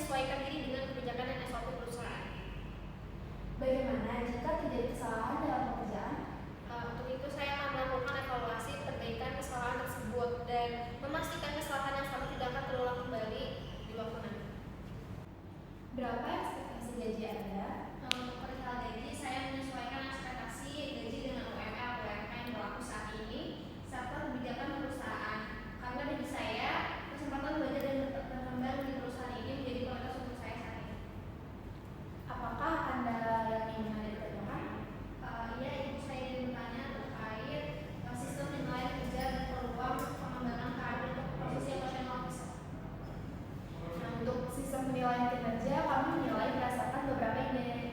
menyesuaikan diri dengan kebijakan dan SOP perusahaan. Bagaimana jika terjadi kesalahan dalam pekerjaan? Untuk itu saya akan melakukan evaluasi perbaikan kesalahan tersebut dan memastikan kesalahan yang sama tidak akan terulang kembali di waktu nanti. Berapa ekspektasi gaji Anda? Untuk perihal gaji, saya menyesuaikan ekspektasi gaji dengan UMR yang berlaku saat ini serta kebijakan perusahaan. Karena bagi saya, kesempatan belajar dan berkembang di perusahaan ini menjadi prioritas untuk saya saat ini. Apakah Anda yakin Anda diterima? Iya, Ibu, saya ingin bertanya terkait sistem penilaian kerja dan peluang pengembangan karir untuk posisi operational officer. Nah, untuk sistem penilaian kinerja, kami menilai berdasarkan beberapa indikator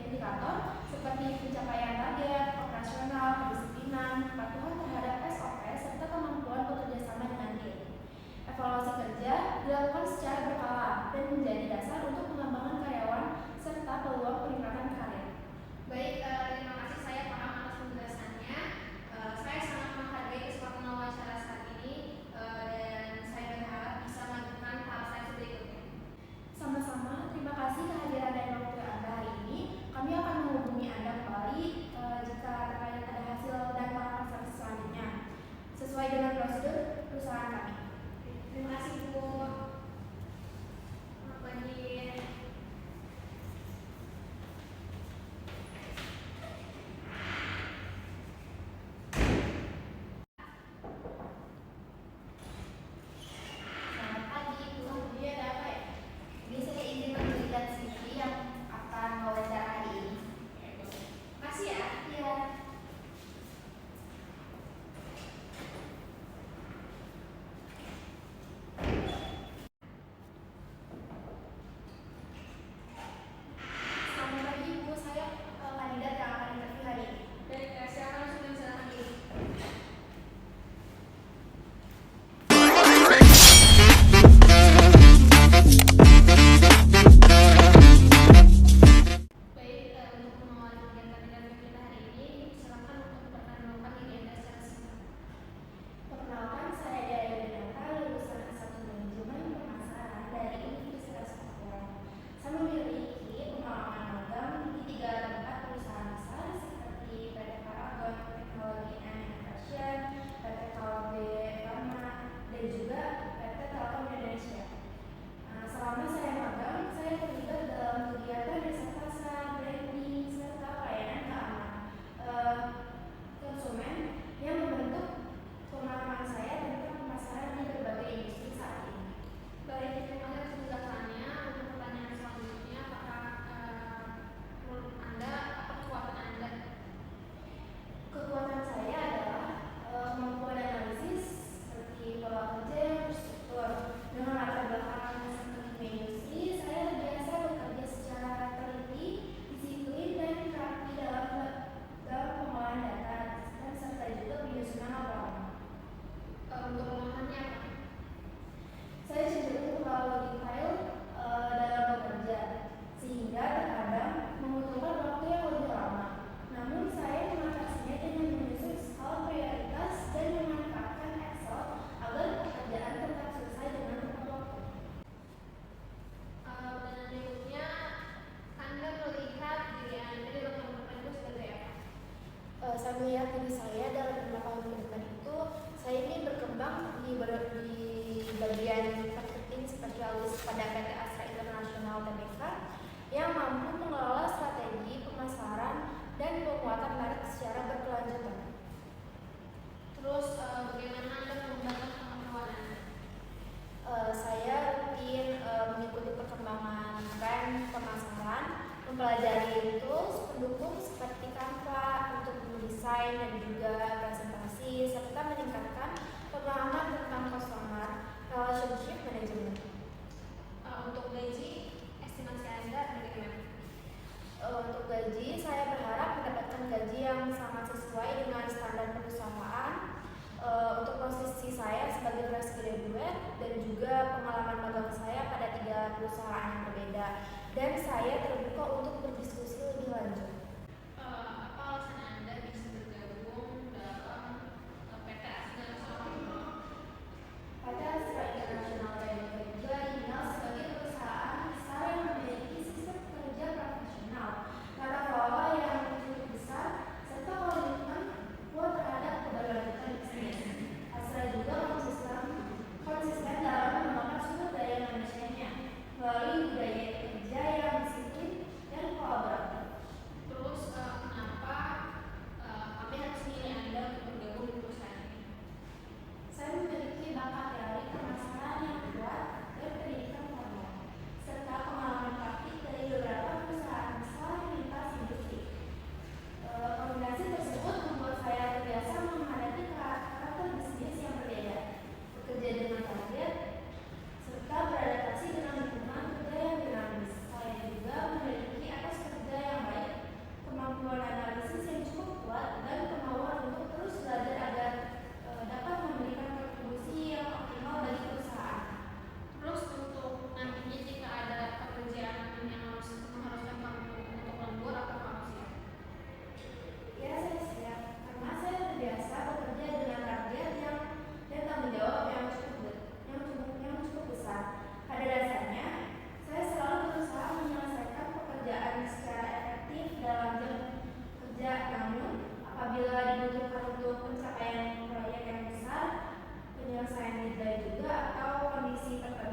deadline juga atau kondisi tertentu